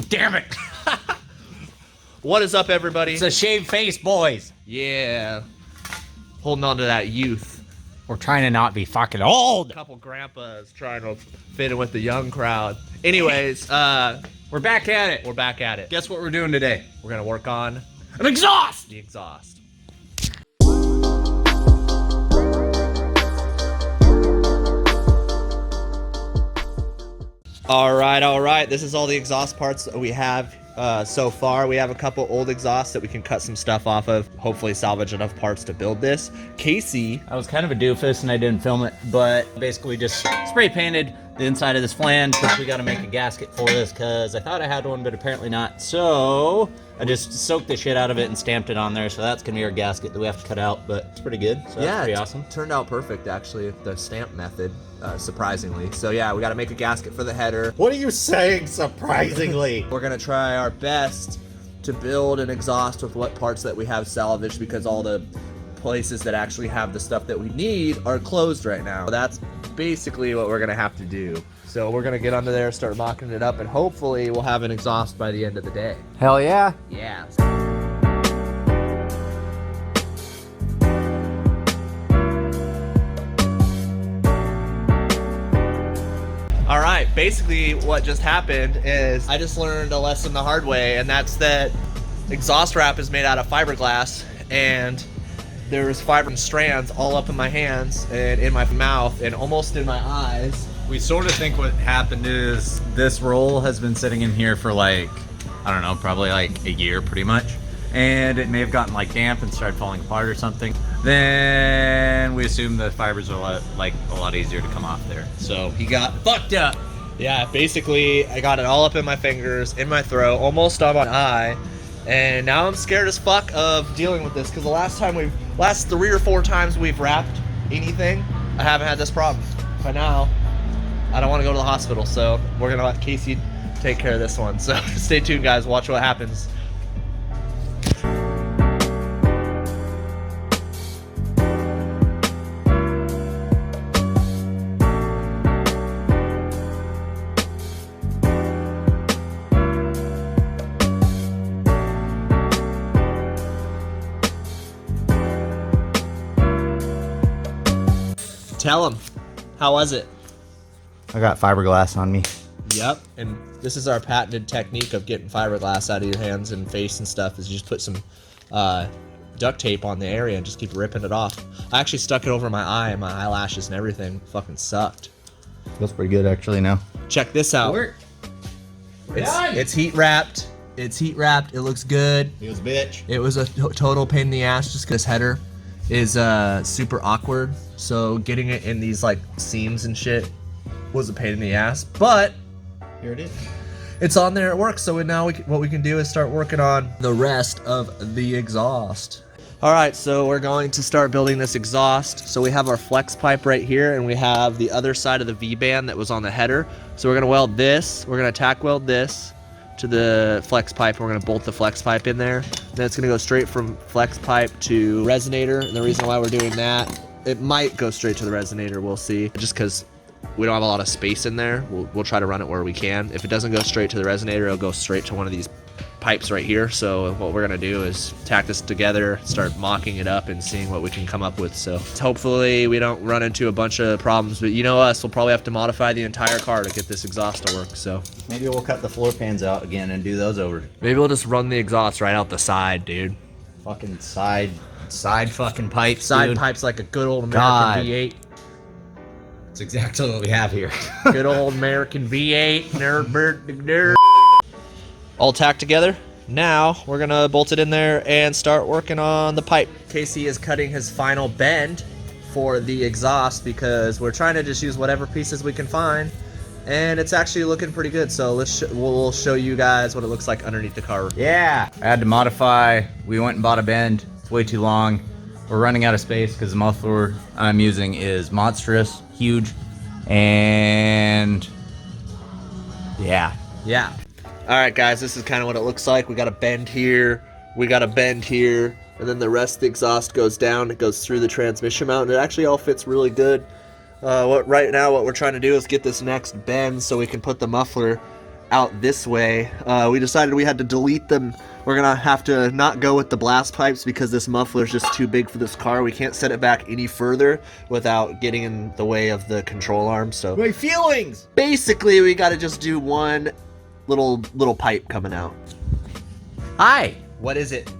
Damn it! What is up, everybody? It's a shaved face, boys. Yeah. Holding on to that youth. We're trying to not be fucking old. A couple grandpas trying to fit in with the young crowd. Anyways, we're back at it. We're back at it. Guess what we're doing today? We're gonna work on an exhaust. The exhaust. All right. This is all the exhaust parts that we have so far. We have a couple old exhausts that we can cut some stuff off of. Hopefully salvage enough parts to build this. Casey. I was kind of a doofus and I didn't film it, but basically just spray painted the inside of this flange because we got to make a gasket for this because I thought I had one, but apparently not. So I just soaked the shit out of it and stamped it on there. So that's going to be our gasket that we have to cut out, but it's pretty good. So that's pretty awesome. Turned out perfect, actually, the stamp method, surprisingly. So yeah, we got to make a gasket for the header. What are you saying, surprisingly? We're going to try our best to build an exhaust with what parts that we have salvaged because all the places that actually have the stuff that we need are closed right now. That's basically what we're gonna have to do. So we're gonna get under there, start mocking it up, and hopefully we'll have an exhaust by the end of the day. Hell yeah. Yeah. All right, basically what just happened is I just learned a lesson the hard way, and that's that exhaust wrap is made out of fiberglass, and there's fiber and strands all up in my hands and in my mouth and almost in my eyes. We sort of think what happened is this roll has been sitting in here for like, I don't know, probably like a year pretty much. And it may have gotten like damp and started falling apart or something. Then we assume the fibers are a lot easier to come off there. So he got fucked up. Yeah, basically I got it all up in my fingers, in my throat, almost on my eye. And now I'm scared as fuck of dealing with this because the last 3 or 4 times we've wrapped anything, I haven't had this problem. But now, I don't want to go to the hospital, so we're gonna let Casey take care of this one. So stay tuned, guys. Watch what happens. Tell him, how was it? I got fiberglass on me. Yep, and this is our patented technique of getting fiberglass out of your hands and face and stuff, is you just put some duct tape on the area and just keep ripping it off. I actually stuck it over my eye and my eyelashes and everything. Fucking sucked. Feels pretty good actually now. Check this out. It's heat wrapped. It's heat wrapped. It looks good. Feels bitch. It was a total pain in the ass just because header is super awkward. So getting it in these like seams and shit was a pain in the ass, but here it is. It's on there, it works. So now what we can do is start working on the rest of the exhaust. All right, so we're going to start building this exhaust. So we have our flex pipe right here, and we have the other side of the V-band that was on the header. So we're gonna weld this, we're gonna tack weld this to the flex pipe. We're gonna bolt the flex pipe in there. Then it's gonna go straight from flex pipe to resonator. And the reason why we're doing that, it might go straight to the resonator, we'll see. Just because we don't have a lot of space in there, we'll try to run it where we can. If it doesn't go straight to the resonator, it'll go straight to one of these pipes right here. So what we're gonna do is tack this together, start mocking it up and seeing what we can come up with. So hopefully we don't run into a bunch of problems, but you know us, we'll probably have to modify the entire car to get this exhaust to work. So maybe we'll cut the floor pans out again and do those over. Maybe we'll just run the exhaust right out the side, dude. Fucking side fucking pipes, Side dude. pipes like a good old American V8. That's exactly what we have here. Good old American V8. Nerd. All tacked together. Now we're gonna bolt it in there and start working on the pipe. Casey is cutting his final bend for the exhaust because we're trying to just use whatever pieces we can find, and it's actually looking pretty good. So we'll show you guys what it looks like underneath the car. Yeah, I had to modify. We went and bought a bend. It's way too long. We're running out of space because the muffler I'm using is monstrous, huge, and yeah. All right, guys, this is kind of what it looks like. We got a bend here, we got a bend here, and then the rest of the exhaust goes down. It goes through the transmission mount, and it actually all fits really good. Right now, what we're trying to do is get this next bend so we can put the muffler out this way. We decided we had to delete them. We're gonna have to not go with the blast pipes because this muffler is just too big for this car. We can't set it back any further without getting in the way of the control arm. So My feelings! basically, we got to just do one little pipe coming out. Hi! What is it?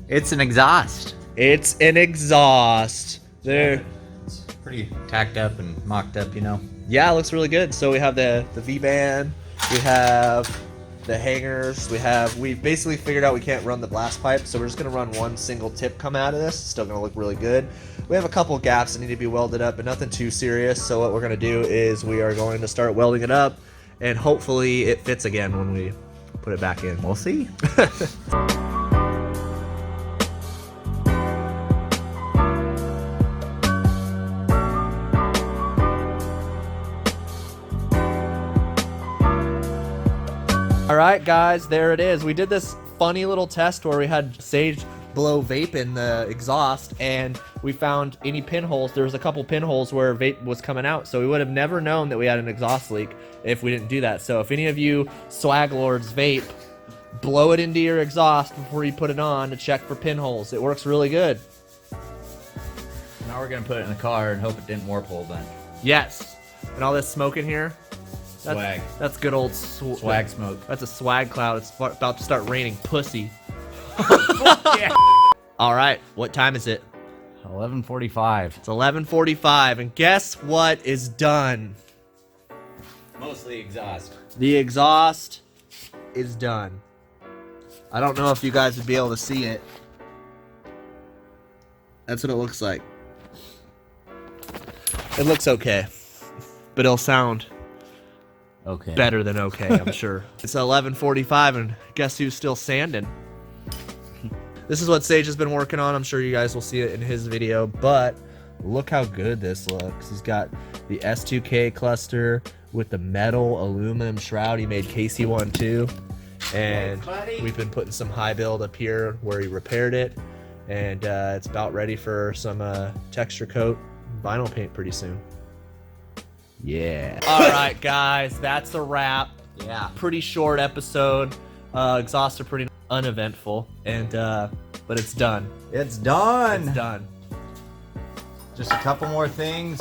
It's an exhaust. It's an exhaust. There. It's pretty tacked up and mocked up, you know. Yeah, it looks really good. So we have the V-band, we have the hangers, we basically figured out we can't run the blast pipe, so we're just gonna run one single tip come out of this. It's still gonna look really good. We have a couple gaps that need to be welded up, but nothing too serious. So what we're gonna do is we are going to start welding it up, and hopefully it fits again when we put it back in. We'll see. All right, guys, there it is. We did this funny little test where we had Sage blow vape in the exhaust, and we found any pinholes. There was a couple pinholes where vape was coming out, so we would have never known that we had an exhaust leak if we didn't do that. So if any of you swag lords vape, blow it into your exhaust before you put it on to check for pinholes. It works really good. Now we're gonna put it in the car and hope it didn't warp hole then. Yes. And all this smoke in here. Swag. That's good old Swag smoke. That's a swag cloud. It's about to start raining pussy. Yeah. All right, what time is it? 11:45. It's 11:45, and guess what is done? Mostly exhaust. The exhaust is done. I don't know if you guys would be able to see it. That's what it looks like. It looks okay, but it'll sound Okay. better than okay, I'm sure. It's 11:45, and guess who's still sanding? This is what Sage has been working on. I'm sure you guys will see it in his video, but look how good this looks. He's got the S2K cluster with the metal aluminum shroud. He made Casey one too. And we've been putting some high build up here where he repaired it. And it's about ready for some texture coat vinyl paint pretty soon. Yeah. All right, guys, that's a wrap. Yeah. Pretty short episode. Exhausts are pretty uneventful, and but it's done. It's done. It's done. Just a couple more things.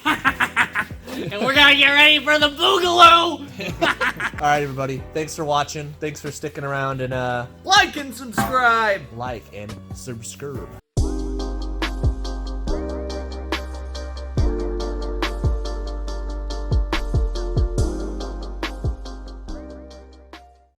And we're gonna get ready for the boogaloo! All right, everybody. Thanks for watching. Thanks for sticking around, and Like and subscribe. like and subscribe.